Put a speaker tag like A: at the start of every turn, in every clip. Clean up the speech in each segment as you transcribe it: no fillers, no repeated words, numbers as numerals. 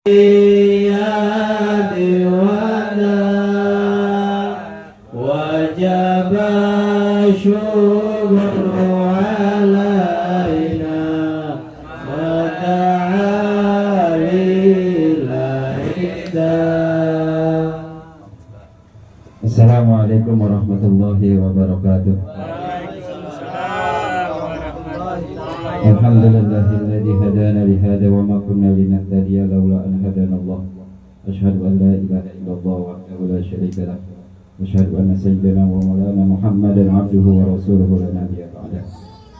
A: Ya Dewana wajib syukur alaina wa ta'ala. Assalamualaikum warahmatullahi wabarakatuh. Alhamdulillahilladzi hadana li hada wa ma kunna linahtadiya laula an hadana Allah. Asyhadu an la ilaha illallah wahdahu la syarika lah. Wa asyhadu anna sayyidana wa maulana Muhammadan abduhu wa rasuluhu la nabiyya ba'dah.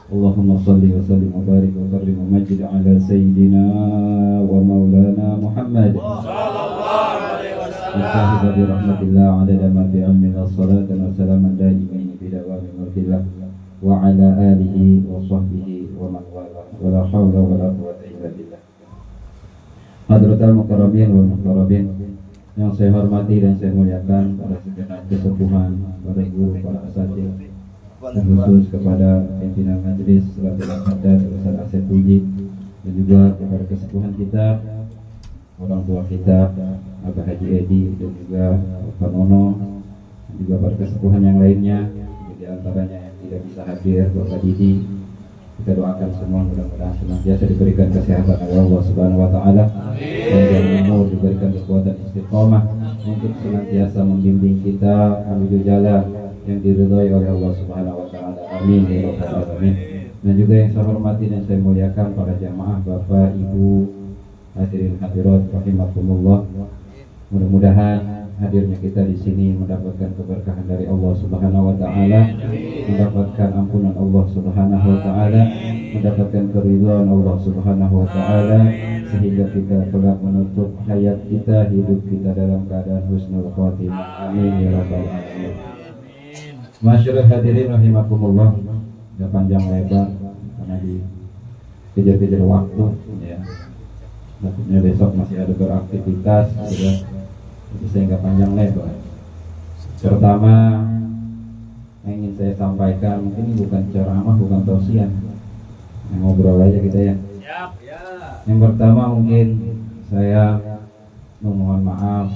A: Allahumma shalli wa sallim wa barik wa karrim wa majid ala sayyidina wa maulana Muhammad sallallahu alaihi wasallam. Bi rahmatillah adada ma fi ilmi wassalatu wassalamu daimin bi dawami mulkillah wa ala alihi wa sahbihi wa man wala wa la hawla wa la quwwata illa billah. Hadratul mukarramin wal mukarrabin yang saya hormati dan saya muliakan, para segenap kesepuhan, para ibu, para asatidz, khusus kepada pimpinan majelis Salatul Qadar Ustaz Asep Puji, dan juga kepada kesepuhan kita, orang tua kita Abah Haji Edi, dan juga Pak Nono, dan juga para kesepuhan yang lainnya, di antaranya yang tidak bisa hadir Bapak Didi. Kita doakan semua mudah-mudahan senantiasa diberikan kesehatan oleh Allah Subhanahu wa taala, dan umur diberikan kekuatan istiqomah untuk senantiasa membimbing kita menuju jalan yang diridhai oleh Allah Subhanahu wa taala. Amin ya rabbal alamin. Dan juga yang saya hormati dan saya muliakan para jamaah, Bapak, Ibu, hadirin hadirat rahimakumullah. Mudah-mudahan hadirnya kita di sini mendapatkan keberkahan dari Allah Subhanahu wa taala, mendapatkan ampunan Allah Subhanahu wa taala, mendapatkan keridhaan Allah Subhanahu wa taala, sehingga kita kelak menutup hayat kita, hidup kita dalam keadaan husnul khotimah. Amin ya rabbal alamin. Masyaallah hadirin rahimakumullah. Enggak panjang lebar karena dikejar-kejar waktu ya. Takutnya besok masih ada beraktivitas ya. Jadi saya nggak panjang lebar. Pertama yang ingin saya sampaikan, mungkin ini bukan ceramah, bukan tausiah, ngobrol aja kita ya. Yang pertama mungkin saya memohon maaf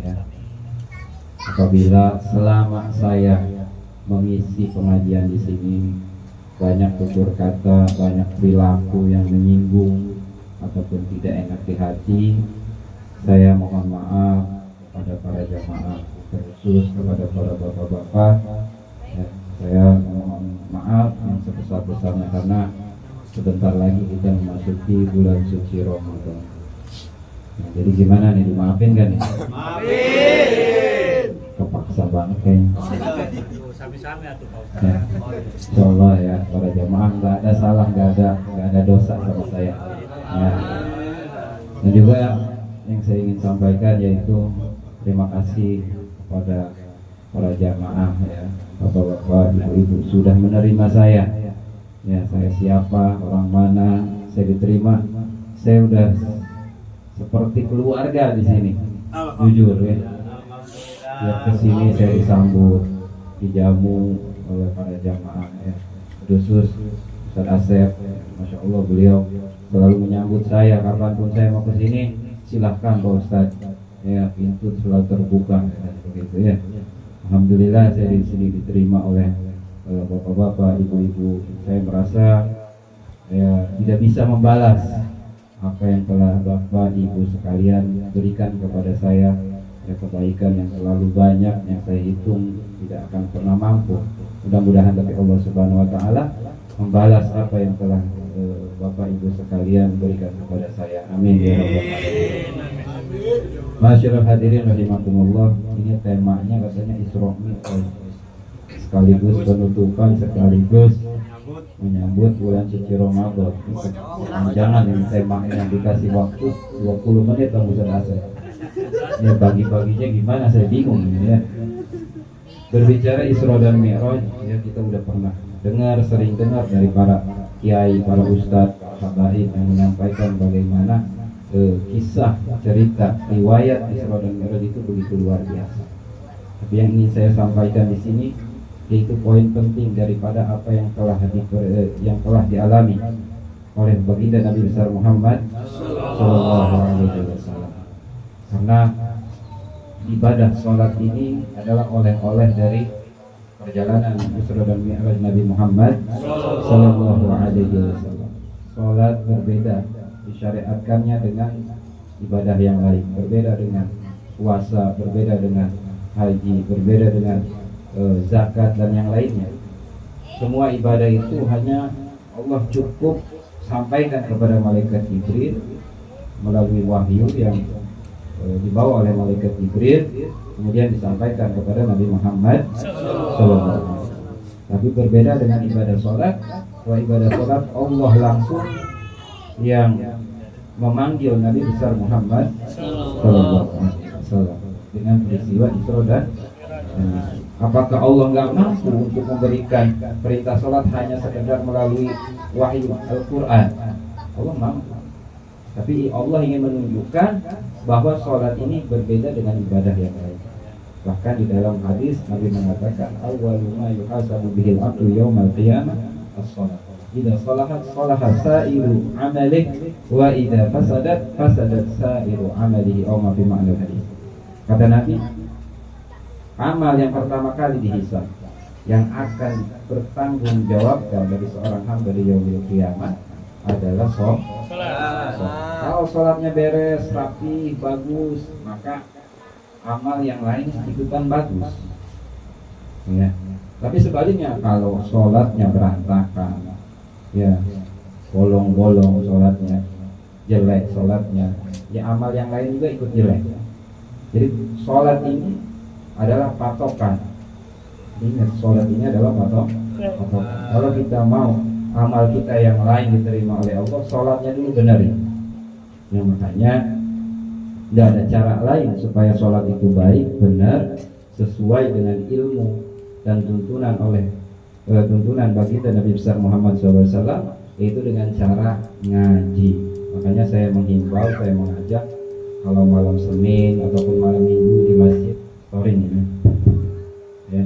A: ya, apabila selama saya mengisi pengajian di sini banyak tutur kata, banyak perilaku yang menyinggung ataupun tidak enak di hati. Saya mohon maaf pada para jamaah, terkhusus kepada para bapak-bapak ya, saya mohon maaf yang sebesar-besarnya karena sebentar lagi kita memasuki bulan suci Ramadan. Nah, jadi gimana nih, dimaafin kan nih? Maafin. Kepaksa banget kayaknya. Ya, insyaallah ya para jamaah nggak ada salah, nggak ada dosa sama saya. Ya. Dan juga yang saya ingin sampaikan yaitu terima kasih kepada para jamaah ya, bapak-bapak, ibu-ibu sudah menerima saya. Ya, saya siapa, orang mana, saya diterima. Saya udah seperti keluarga di sini. Jujur ya. Tiap kesini saya disambut, dijamu oleh para jamaah ya. Khusus Ustaz Asep, masya Allah beliau selalu menyambut saya kapanpun saya mau kesini. Silahkan Pak Ustaz, ya pintu selalu terbuka ya, begitu ya. Alhamdulillah saya di sini diterima oleh bapak-bapak, ibu-ibu. Saya merasa ya tidak bisa membalas apa yang telah bapak ibu sekalian berikan kepada saya, ya kebaikan yang terlalu banyak yang saya hitung tidak akan pernah mampu. Mudah-mudahan tapi Allah Subhanahu wa taala membalas apa yang telah bapak ibu sekalian berikan kepada saya. Amin ya rabbal alamin. Masyaallah hadirin rahimakumullah. Ini temanya katanya Isra Mi'raj, sekaligus penutupan sekaligus menyambut bulan suci Ramadan. Jangan ini temanya yang dikasih waktu 20 menit Bang Ustaz Asep. Ya pagi-paginya gimana saya bingung ini ya. Berbicara Isra dan Mi'raj ya, kita udah pernah dengar, sering dengar dari para kiai, para ustadz, habaib yang menyampaikan bagaimana kisah, cerita, riwayat Isra dan Mi'raj itu begitu luar biasa. Tapi yang ingin saya sampaikan di sini yaitu poin penting daripada apa yang telah dialami oleh baginda Nabi besar Muhammad sallallahu alaihi wasallam. Karena ibadah sholat ini adalah oleh-oleh dari perjalanan Isra dan Mi'raj Nabi Muhammad Sallallahu Alaihi Wasallam. Sholat berbeda disyariatkannya dengan ibadah yang lain, berbeda dengan puasa, berbeda dengan haji, berbeda dengan zakat dan yang lainnya. Semua ibadah itu hanya Allah cukup sampaikan kepada malaikat Jibril melalui wahyu yang dibawa oleh malaikat Jibril, kemudian disampaikan kepada Nabi Muhammad SAW. Tapi berbeda dengan ibadah sholat. Kalau ibadah sholat Allah langsung yang memanggil Nabi besar Muhammad SAW dengan peristiwa Isra dan Mi'raj. Apakah Allah nggak mampu untuk memberikan perintah sholat hanya sekedar melalui wahyu Al-Quran? Allah mampu. Tapi Allah ingin menunjukkan bahwa sholat ini berbeda dengan ibadah yang lain. Bahkan di dalam hadis Nabi mengatakan, awwalu ma yuhasabu bihil abdu yaumal qiyamah as-sholat. Idza shalahat shalaha sa'iru amalihi wa idza fasadat fasadat sa'iru amalihi, aw ma fi ma'na hadis. Kata Nabi, amal yang pertama kali dihisab, yang akan bertanggung jawabkan dari seorang hamba di yaumil qiyamah adalah sholat. Kalau sholatnya beres, rapi, bagus, maka amal yang lain ikutan bagus. Ya. Tapi sebaliknya, kalau sholatnya berantakan, ya, bolong-bolong sholatnya, jelek sholatnya, ya amal yang lain juga ikut jelek. Jadi sholat ini adalah patokan. Ingat, sholat ini adalah patokan. Kalau kita mau amal kita yang lain diterima oleh Allah, sholatnya dulu benerin. Ya, makanya tidak ada cara lain supaya sholat itu baik, benar, sesuai dengan ilmu dan tuntunan tuntunan baginda Nabi besar Muhammad SAW, yaitu dengan cara ngaji. Makanya saya menghimbau, saya mengajak, kalau malam Senin ataupun malam Minggu di masjid Torin ini, ya,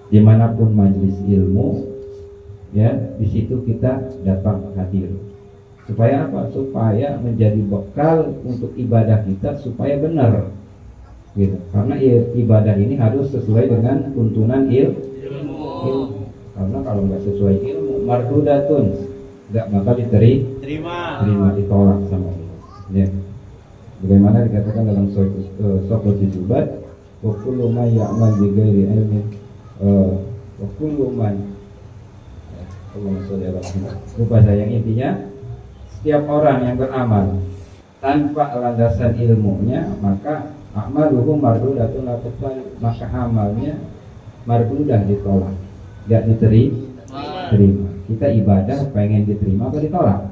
A: dimanapun majelis ilmu, ya, di situ kita datang hadir. Supaya apa? Supaya menjadi bekal untuk ibadah kita supaya benar, gitu. Karena ibadah ini harus sesuai dengan tuntunan ilmu. Karena kalau nggak sesuai ilmu, mardudatun, nggak bakal diterima, ditolak sama Allah. Ya. Bagaimana dikatakan dalam Sokrates Zubat, wa kullu man ya'mal bi ghairi ilmin, wa kullu man, Allahumma sholli ala Muhammad. Lupa saya, yang intinya setiap orang yang beramal tanpa landasan ilmunya, maka amaluhu mardudatun la tuqbal, maka amalnya mardudah, ditolak, enggak diterima. Kita ibadah pengen diterima atau ditolak?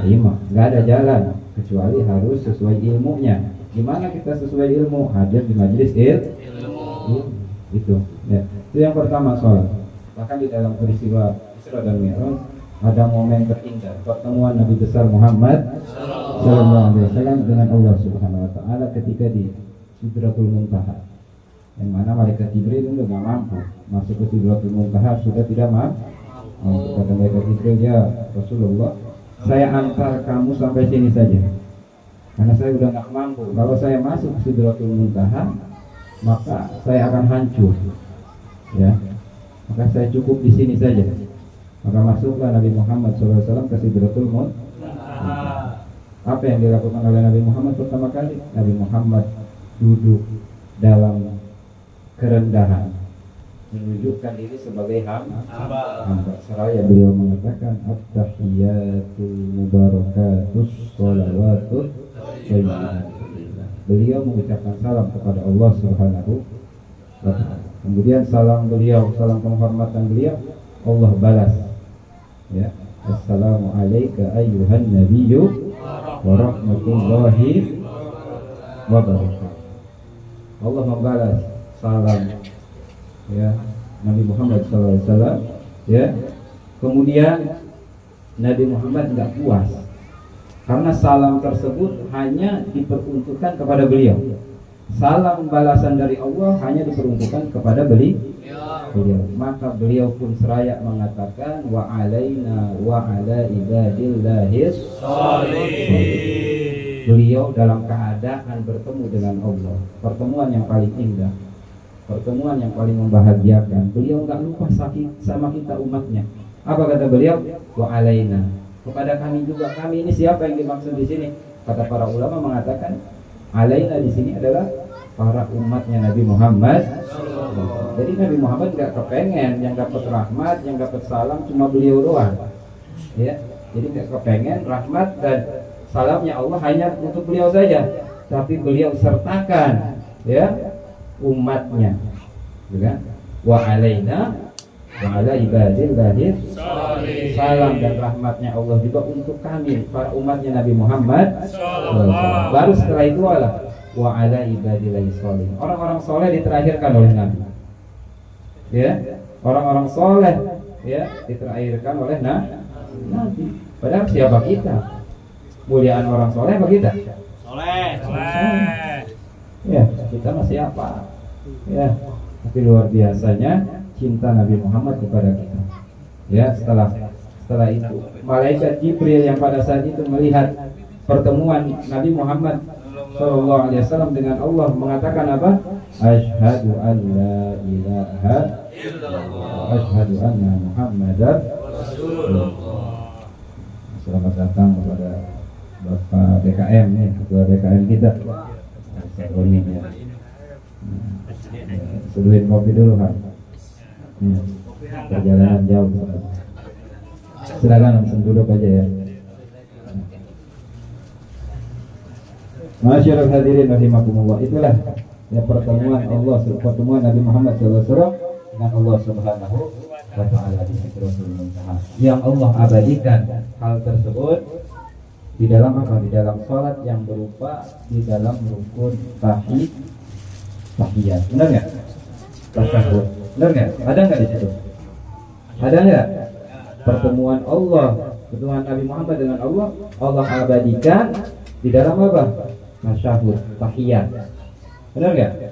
A: Terima. Enggak ada jalan kecuali harus sesuai ilmunya. Gimana kita sesuai ilmu? Hadir di majelis ilmu. Itu. Ya. Itu yang pertama, sholat. Bahkan di dalam peristiwa Isra dan Mi'raj ada momen terindah, pertemuan Nabi besar Muhammad Sallallahu Alaihi Wasallam dengan Allah Subhanahu Wa Taala ketika di Sidratul Muntaha, yang mana malaikat Jibril itu nggak mampu masuk ke Sidratul Muntaha, sudah tidak mampu. Kata malaikat Jibril, ya Rasulullah, saya antar kamu sampai sini saja, karena saya udah nggak mampu. Kalau saya masuk ke Sidratul Muntaha, maka saya akan hancur. Ya, maka saya cukup di sini saja. Maka masuklah Nabi Muhammad SAW ke Sidratul Muntaha. Apa yang dilakukan oleh Nabi Muhammad pertama kali? Nabi Muhammad duduk dalam kerendahan, menunjukkan diri sebagai hamba. Seraya beliau mengatakan, at-tahiyatul mubarakatus sholawatut thayyibah. Beliau mengucapkan salam kepada Allah Subhanahu wa Ta'ala. Kemudian salam beliau, salam penghormatan beliau, Allah balas, ya, assalamu alayka ayyuhan nabiyyu wa rahmatullahi wa barakatuh. Allah membalas salam, ya, Nabi Muhammad SAW, ya. Kemudian Nabi Muhammad enggak puas karena salam tersebut hanya diperuntukkan kepada beliau. Salam balasan dari Allah hanya diperuntukkan kepada beliau. Maka beliau pun seraya mengatakan, wa alaina wa ala ibadillahis sholihin. beliau dalam keadaan bertemu dengan Allah, pertemuan yang paling indah, pertemuan yang paling membahagiakan. Beliau nggak lupa sakit sama kita umatnya. Apa kata beliau? Wa alaina, kepada kami juga. Kami ini siapa yang dimaksud di sini? Kata para ulama mengatakan alaina di sini adalah para umatnya Nabi Muhammad. Jadi Nabi Muhammad nggak kepengen yang dapat rahmat, yang dapat salam cuma beliau doang, ya. Jadi nggak kepengen rahmat dan salamnya Allah hanya untuk beliau saja, tapi beliau sertakan, ya, umatnya, kan? Wa alaina wa ala ibadillahi salam dan rahmatnya Allah juga untuk kami para umatnya Nabi Muhammad. Baru setelah itu adalah wa ala ibadillahi sholihin, orang-orang soleh diterakhirkan oleh Nabi, ya, orang-orang soleh, ya, diterakhirkan oleh Nabi. Padahal siapa kita? Muliaan orang soleh apa kita? Soleh. Ya, kita masih apa? Ya, tapi luar biasanya cinta Nabi Muhammad kepada kita. Ya, setelah itu malaikat Jibril yang pada saat itu melihat pertemuan Nabi Muhammad Sallallahu Alaihi Wasallam dengan Allah mengatakan apa? Asyhadu an la ilaha illallah, asyhadu anna Muhammadar Rasulullah. Selamat datang kepada Bapak DKM nih, ketua DKM kita. Roni ya. Seduhin kopi dulu kan. Ya. Perjalanan jauh. Silakan langsung duduk aja ya. Masyaallah hadirin rahimakumullah, itulah ya pertemuan Allah, pertemuan Nabi Muhammad SAW dengan Allah Subhanahu wa taala di Sidratul Muntaha. Yang Allah abadikan hal tersebut di dalam apa? Di dalam salat yang berupa di dalam rukun tahiyat. Benar enggak? Tasyahud. Benar enggak? Ada enggak di situ? Ada enggak? Pertemuan Allah, pertemuan Nabi Muhammad dengan Allah, Allah abadikan di dalam apa? Tasyahud, tahiyat. Benar gak?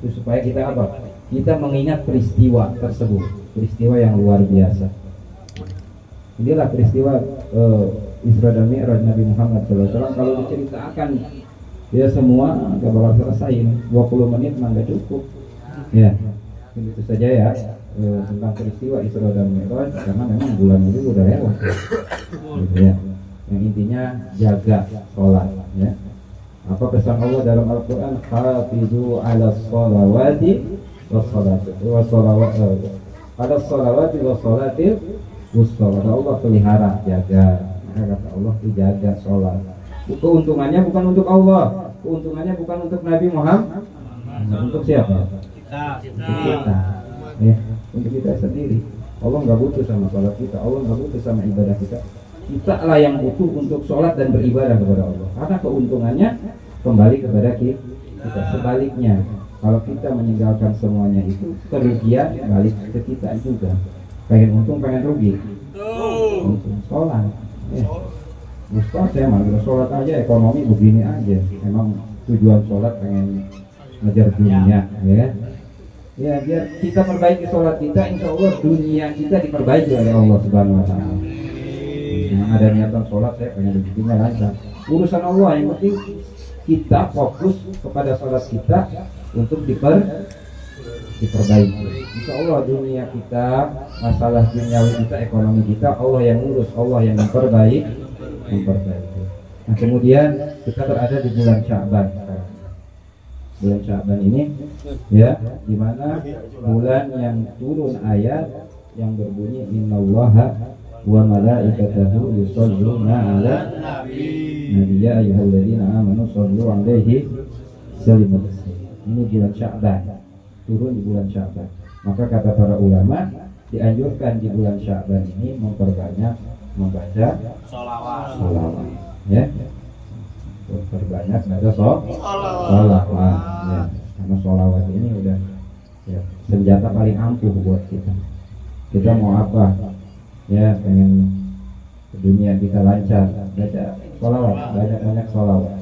A: Itu supaya kita apa? Kita mengingat peristiwa tersebut, peristiwa yang luar biasa. Inilah peristiwa Isra dan Mi'raj Nabi Muhammad SAW. Kalau diceritakan ya semua gak bakal selesai. 20 menit mah gak cukup. Ya, itu saja ya tentang peristiwa Isra dan Mi'raj, karena memang bulan itu udah lewat. Gitu ya. Yang intinya jaga sholat, ya. Apa pesan Allah dalam Al-Quran? Hafizu ala sholawati wassalati wassalatil wusta. Kata Allah, pelihara, jaga. Maka kata Allah, dijaga sholat. Keuntungannya bukan untuk Allah, keuntungannya bukan untuk Nabi Muhammad. Untuk siapa? Kita. Ya, untuk kita sendiri. Allah nggak butuh sama sholat kita, Allah nggak butuh sama ibadah kita. Kita lah yang butuh untuk sholat dan beribadah kepada Allah, karena keuntungannya kembali kepada kita. Sebaliknya, kalau kita meninggalkan semuanya itu, kerugian balik ke kita juga. Pengen untung, pengen rugi. Untung sholat. Ustaz saya malah sholat aja, ekonomi begini aja. Memang tujuan sholat pengen ngejar dunia, ya. Ya, biar kita perbaiki sholat kita, insya Allah dunia kita diperbaiki oleh Allah Subhanahu Wa Taala. Yang ada niatan sholat, saya pengen rezekinya lancar. Urusan Allah, yang penting kita fokus kepada sholat kita untuk diperbaiki. Insya Allah dunia kita, masalah duniawi kita, ekonomi kita, Allah yang ngurus, Allah yang memperbaiki. Nah kemudian kita berada di bulan Sya'ban. Bulan Sya'ban ini, ya, dimana bulan yang turun ayat yang berbunyi Innallaha wa malaikatahu yusholluna 'alan nabi ya ayyuhalladzina amanu shollu 'alaihi wasallimu taslima. Ini bulan Sya'ban, turun di bulan Sya'ban. Maka kata para ulama, dianjurkan di bulan Sya'ban ini memperbanyak membaca sholawat, ya, memperbanyak baca sholawat, ya, karena sholawat ini udah ya, senjata paling ampuh buat kita. Kita mau apa? Ya, pengen dunia kita lancar, baca sholawat, banyak sholawat.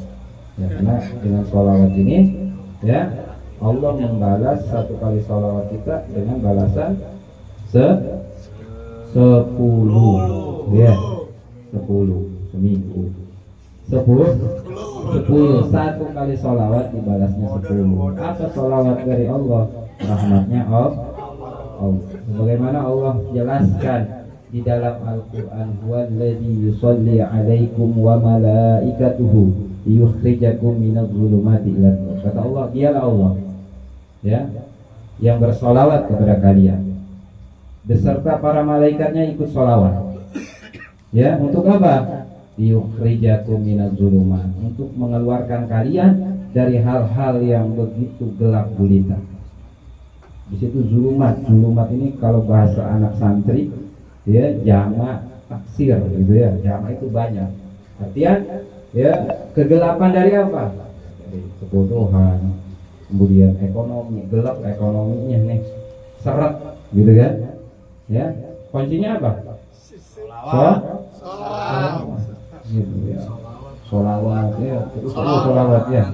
A: Ya, karena dengan sholawat ini, ya, Allah membalas satu kali sholawat kita dengan balasan 10, ya, 10 seminggu. 10. Satu kali sholawat dibalasnya 10. Apa sholawat dari Allah? Rahmatnya Allah. Sebagaimana Allah jelaskan di dalam Al-Quran, huwallazi yusolli alaikum wa malaikatuhu yukhrijakum minadh dhulumati ila nur. Kata Allah, dialah Allah, ya, yang bersolawat kepada kalian beserta para malaikatnya ikut solawat, ya, untuk apa? Yukhrijakum minadh dhulumat, untuk mengeluarkan kalian dari hal-hal yang begitu gelap gulita. Di situ zulumat ini kalau bahasa anak santri, ya, jamak taksir gitu ya, jamak itu banyak. Artian, ya, kegelapan dari apa? Dari kebodohan, kemudian ekonomi, gelap ekonominya nih, seret gitu kan? Ya, kuncinya apa? Gitu ya. Sholawat ya, terus sholawat ya.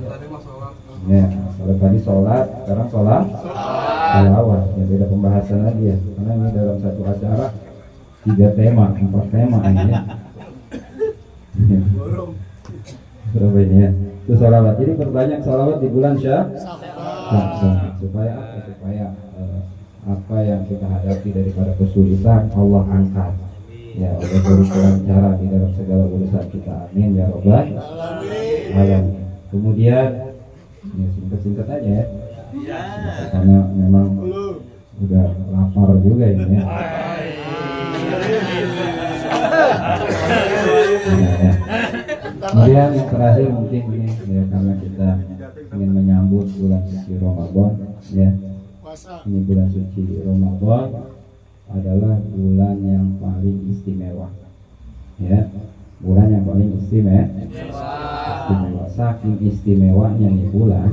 A: Ya, kalau tadi sholat, sekarang sholawat. Ya, beda pembahasan lagi ya, karena ini dalam satu acara 3 tema, 4 tema ini ya. Berapa ini ya? Itu sholawat. Jadi perbanyak sholawat di bulan Sya'ban. Supaya apa? Supaya apa yang kita hadapi daripada kesulitan Allah angkat. Ya, Allah berikan cara di dalam segala urusan kita. Amin ya Rabbal alamin. Kemudian, ya, singkat-singkat aja ya. Karena memang udah lapar juga ini ya. Ya. Kemudian yang terakhir mungkin ini ya, karena kita ingin menyambut bulan suci Ramadan ya. Ini bulan suci Ramadan adalah bulan yang paling istimewa. Ya. Bulan yang paling istimewa. Saking istimewanya nih bulan,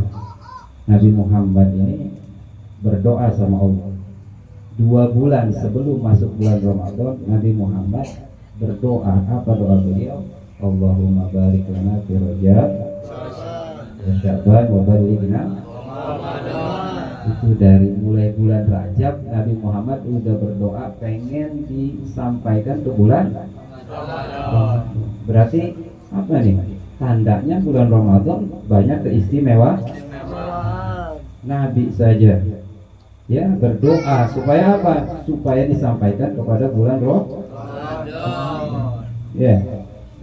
A: Nabi Muhammad ini berdoa sama Allah. 2 bulan sebelum masuk bulan Ramadan, Nabi Muhammad berdoa. Apa doa beliau? Allahumma barik lana fi Rajab wa Sya'ban wa balighna. Itu dari mulai bulan Rajab Nabi Muhammad udah berdoa pengen disampaikan ke bulan Ramadan. Berarti apa nih? Tandanya bulan Ramadan banyak keistimewaan. Nabi saja ya berdoa supaya apa? Supaya disampaikan kepada bulan Ramadan. Ya,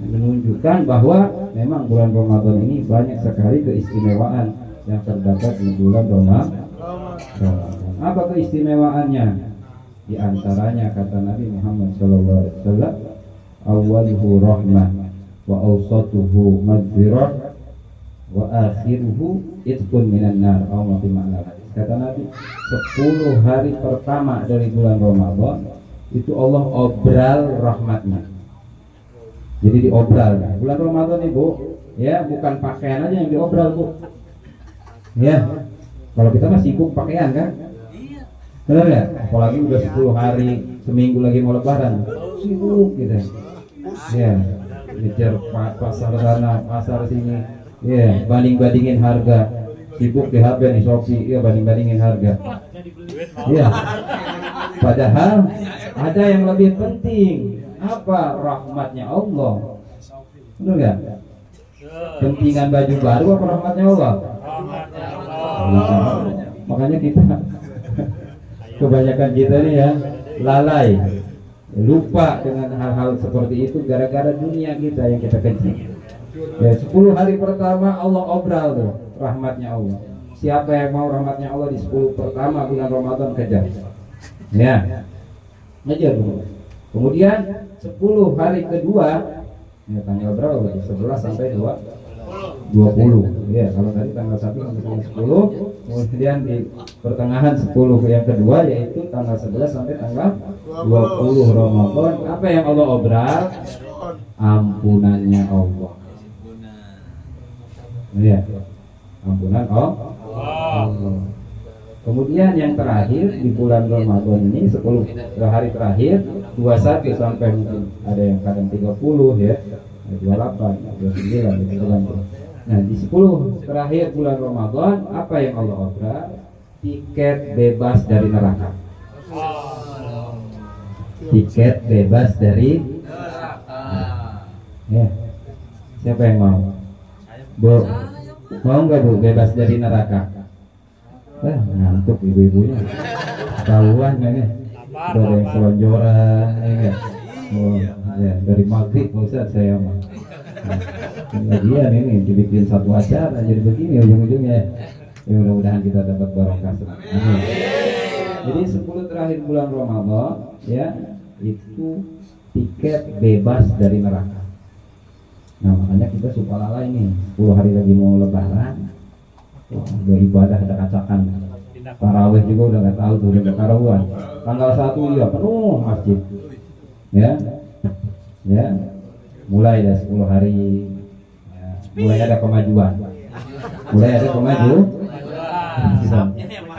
A: menunjukkan bahwa memang bulan Ramadan ini banyak sekali keistimewaan yang terdapat di bulan Ramadan. Apa keistimewaannya? Di antaranya kata Nabi Muhammad SAW, awwaluhu rahmah wa awsatuhu maghfirah wa akhiruhu itqun minan nar. Kata Nabi, 10 hari pertama dari bulan Ramadan itu Allah obral rahmatnya. Jadi diobral. Bulan Ramadan Ibu, ya, bukan pakaian aja yang diobral, Bu. Ya. Kalau kita masih sibuk pakaian kan? Benar ya? Apalagi udah 10 hari, seminggu lagi mau lebaran, sibuk gitu. Ya. Ngejar pasar sana, pasar sini. Ya, banding-bandingin harga. Sibuk di HP nih Shopee, ya, banding-bandingin harga. Ya. Padahal ada yang lebih penting. Apa? Rahmatnya Allah. Benar nggak? Pentingan baju baru apa rahmatnya Allah? Makanya kita kebanyakan kita nih ya lalai, lupa dengan hal-hal seperti itu gara-gara dunia kita yang kita kejar. Ya, 10 hari pertama Allah obral tuh rahmatnya Allah. Siapa yang mau rahmatnya Allah di 10 pertama bulan Ramadan, kejar. Ya, ngejar dulu. Kemudian 10 hari kedua, ya, tanggal berapa berarti? 11 sampai 20. Ya, kalau tadi tanggal 1 sampai 10, kemudian di pertengahan 10 yang kedua yaitu tanggal 11 sampai tanggal 20 Ramadan. Apa yang Allah obral? Ampunannya Allah. Ya, ampunan Allah. Kemudian yang terakhir di bulan Ramadan ini 10 hari terakhir, 21 sampai mungkin ada yang kadang 30 ya, 28, 29 gitu kan. Nah, di 10 terakhir bulan Ramadan apa yang Allah obral? Tiket bebas dari neraka. Tiket bebas dari neraka. Ya. Siapa yang mau? Bu, mau nggak Bu bebas dari neraka? Ngantuk ibu-ibunya. Tahuan ini. Ada yang selonjoran, ya. Oh, ya, dari maghrib Pak Ustaz saya mah. Kemudian ini dibikin satu acara jadi begini ujung-ujungnya. Ya mudah-mudahan kita dapat barokah. Amin. Jadi 10 terakhir bulan Ramadan ya itu tiket bebas dari neraka. Nah makanya kita subhanallah ini 10 hari lagi mau lebaran. Udah ibadah ada kacakan. Tarawih juga udah nggak tahu tuh udah karuan. Tanggal 1 ya penuh masjid. Ya, mulai dari 10 hari ya, mulai ada kemajuan.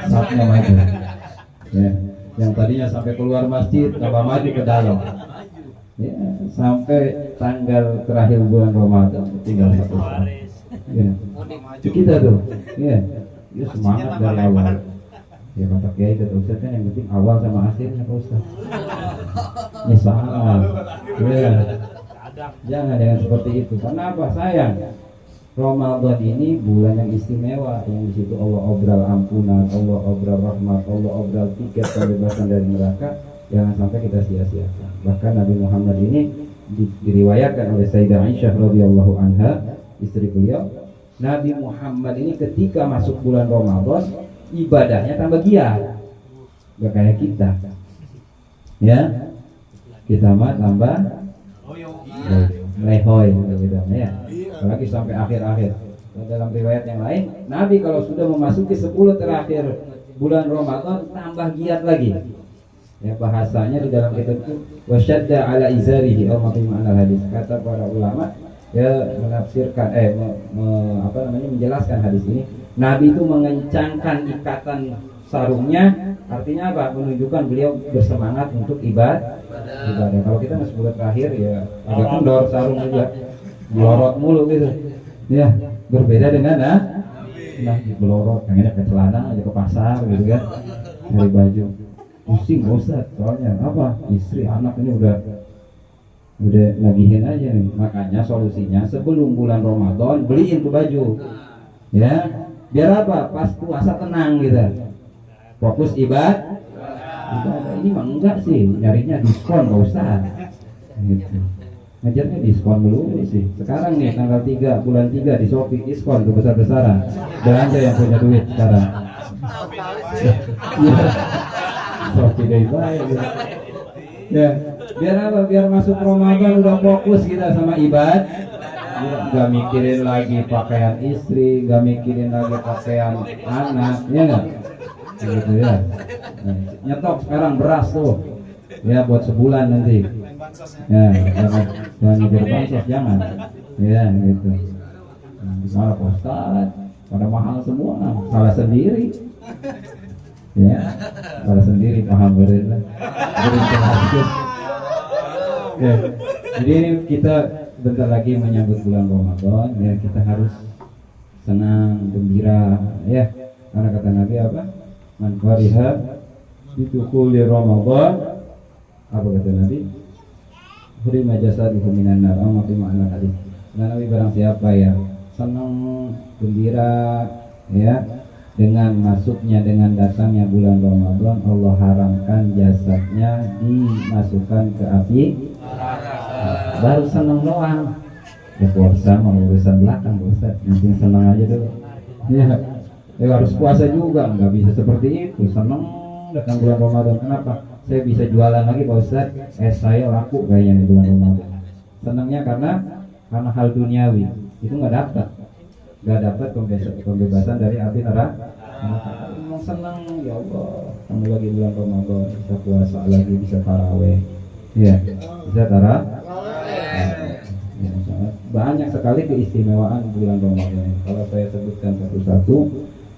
A: Saatnya maju. Ya, yang tadinya sampai keluar masjid tambah maju ke dalam. Ya, sampai tanggal terakhir bulan Ramadan tinggal 1 hari. Ya. Kita tuh, ya, semangat dari awal. Ya kata Kiai kata Ustaz kan yang penting awal sama akhirnya Pak Ustaz. Ya salah. Ya. Jangan seperti itu. Kenapa sayang? Ramadan ini bulan yang istimewa, yang di situ Allah obral ampunan, Allah obral rahmat, Allah obral tiket pembebasan dari neraka. Jangan sampai kita sia-siakan. Bahkan Nabi Muhammad ini diriwayatkan oleh Sayyidah Aisyah radhiyallahu anha, istri beliau, Nabi Muhammad ini ketika masuk bulan Ramadan ibadahnya tambah giat, gak kayak kita, ya kita mah tambah melehoy gitu ya, apalagi sampai akhir-akhir. Dalam riwayat yang lain, Nabi kalau sudah memasuki 10 terakhir bulan Ramadan tambah giat lagi. Ya bahasanya di dalam kitab itu wasyadda ala izarihi atau ma'al hadis. Kata para ulama ya menafsirkan menjelaskan hadis ini, Nabi itu mengencangkan ikatan sarungnya, artinya apa? Menunjukkan beliau bersemangat untuk ibadah. Kalau kita masih bulan terakhir ya agak kendor sarung juga, melorot mulu gitu. Ya berbeda dengan melorot, pengennya ke celana aja ke pasar gitu kan, cari baju. Pusing Ustaz, soalnya apa? Istri anak ini udah ngagihin aja nih. Makanya solusinya sebelum bulan Ramadan beliin tuh baju. Ya, biar apa? Pas puasa tenang gitu. Fokus ibadah. Ini mah enggak sih, nyarinya diskon Pak Ustaz. Gitu. Ngajarnya diskon dulu sih. Sekarang nih tanggal 3 bulan 3 di Shopee diskon tuh besar-besaran. Belanja yang punya duit sekarang. Ya. Shopee deh baik gitu. Ya, biar apa? Biar masuk Ramadan udah fokus kita sama ibadah. Gak mikirin lagi pakaian istri, gak mikirin lagi pakaian anak, ya nggak? Gitu ya. Nah, nyetok sekarang beras tuh, ya buat sebulan nanti. Ya, jangan ngejar bansos, jangan. Ya, gitu. Malah Ustaz, pada mahal semua, salah sendiri. Ya, salah sendiri, paham benar. Ya, jadi ini kita bentar lagi menyambut bulan Ramadan, ya kita harus senang, gembira, ya. Karena kata Nabi apa? Man fariha bidukhuli Ramadan, apa kata Nabi? Hurima jasaduhu minan nar, fi ma'na hadis. Nah, Nabi barang siapa ya senang, gembira, ya, dengan masuknya, dengan datangnya bulan Ramadan, Allah haramkan jasadnya dimasukkan ke api. Baru senang doang. Ya puasa mau urusan belakang Ustaz, nanti senang aja dulu. Ya, harus puasa juga, nggak bisa seperti itu. Senang datang bulan Ramadan, kenapa? Saya bisa jualan lagi Pak Ustaz, saya laku kayaknya di bulan Ramadan. Senangnya karena hal duniawi itu nggak dapat pembebasan dari api neraka. Memang senang ya Allah, kamu lagi bulan Ramadan, bisa puasa lagi, bisa taraweh, ya bisa taraweh. Ya, banyak sekali keistimewaan bulan Ramadan. Kalau saya sebutkan satu-satu,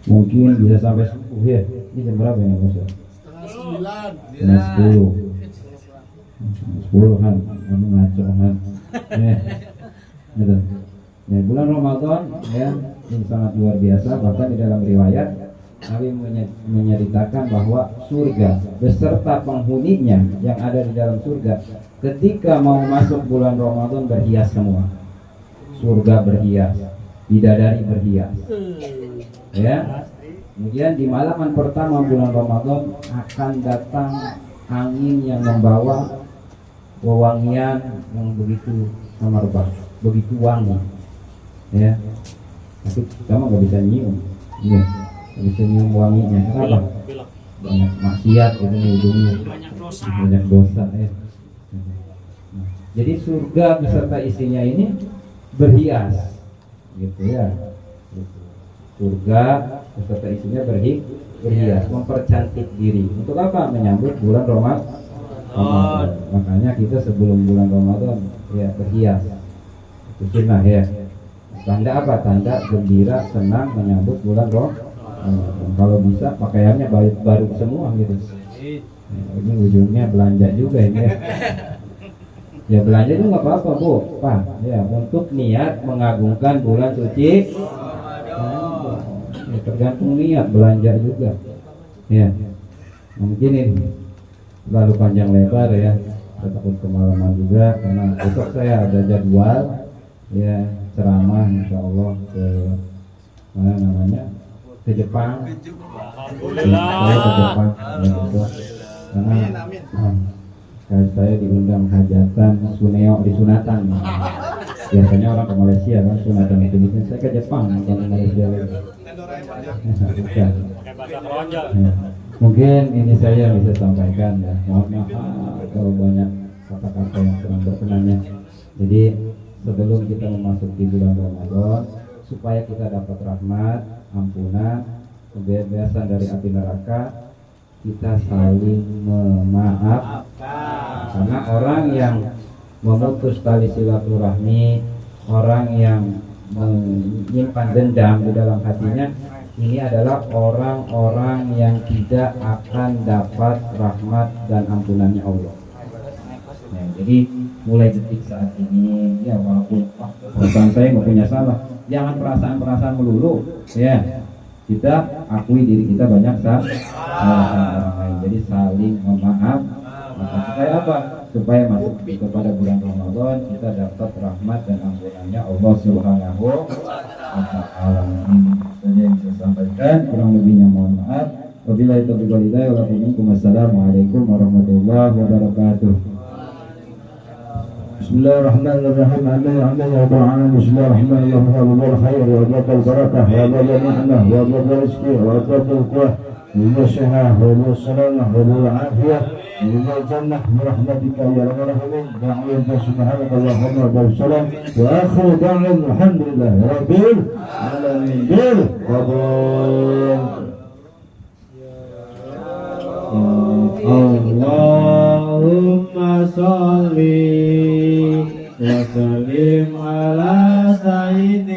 A: mungkin bisa sampai 10 ya. Ini jam berapa ya Mas? Setengah 10. 10 kan, kamu ngaco kan? Gitu. Ya, bulan Ramadan ya ini sangat luar biasa. Bahkan di dalam riwayat Nabi menyeritakan bahwa surga beserta penghuninya yang ada di dalam surga ketika mau masuk bulan Ramadan berhias semua. surga berhias, bidadari berhias. Ya. Kemudian di malaman pertama bulan Ramadan akan datang angin yang membawa wewangian yang begitu memerbak, begitu wangi. Ya. Tapi kamu nggak bisa nyium, ya, nggak bisa nyium wanginya. Kenapa? Banyak maksiat itu hidungnya, banyak dosa ya. Jadi surga beserta isinya ini berhias, gitu ya. Surga beserta isinya berhias, mempercantik diri. Untuk apa? Menyambut bulan Ramadan. Makanya kita sebelum bulan Ramadan ya berhias. Itu sunnah ya. Tanda apa? Tanda gembira, senang menyambut bulan Ramadan. Kalau bisa pakaiannya baru semua gitu. Ini ujungnya belanja juga ini ya. Ya belanja itu nggak apa-apa Bu, Pak. Ya untuk niat mengagungkan bulan suci. Ya, tergantung niat belanja juga. Ya, mungkin ini lalu panjang lebar ya. Saya takut kemalaman juga karena besok saya ada jadwal ya ceramah insya Allah ke mana namanya ke Jepang. Saya ke Jepang ya, gitu. Karena saya diundang hajatan suneo di sunatan. Biasanya orang ke Malaysia kan sunatan itu bikin. Saya ke Jepang bukan ke Malaysia lagi. Ya. Mungkin ini saya bisa sampaikan ya. Mohon maaf kalau banyak kata-kata yang kurang berkenannya. Jadi sebelum kita memasuki bulan Ramadan, supaya kita dapat rahmat, ampunan, kebebasan dari api neraka, kita saling memaafkan. Karena orang yang memutus tali silaturahmi, orang yang menyimpan dendam di dalam hatinya, ini adalah orang-orang yang tidak akan dapat rahmat dan ampunannya Allah. Nah, jadi mulai detik saat ini ya walaupun perasaan saya nggak punya salah, jangan perasaan melulu ya. Kita akui diri kita banyak salah orang lain, jadi saling memaaf. Supaya apa? Supaya masuk kepada bulan Ramadan kita dapat rahmat dan ampunannya Allah Subhanahu wa ta'ala. Saja yang saya sampaikan, kurang lebihnya mohon maaf. Wabillahi taufiq wal hidayah. Wassalamualaikum warahmatullahi wabarakatuh. Bismillahirrahmanirrahim. Alhamdulillah rabbil alamin. Bismillahirrahmanirrahim. Alhamdulillah khair wa jazakallahu barakah wa jazakallahu ni'mah wa jazakallahu rizqi wa jazakallahu quwwah wa sihah wa salamah wa afiyah wa jannah bi rahmatika ya rabbal alamin. Da'awna subhanaka allahumma wa bihamdika wa akhiru da'wana alhamdulillah rabbil alamin. Allahumma sholli wa sallim ala sayyidina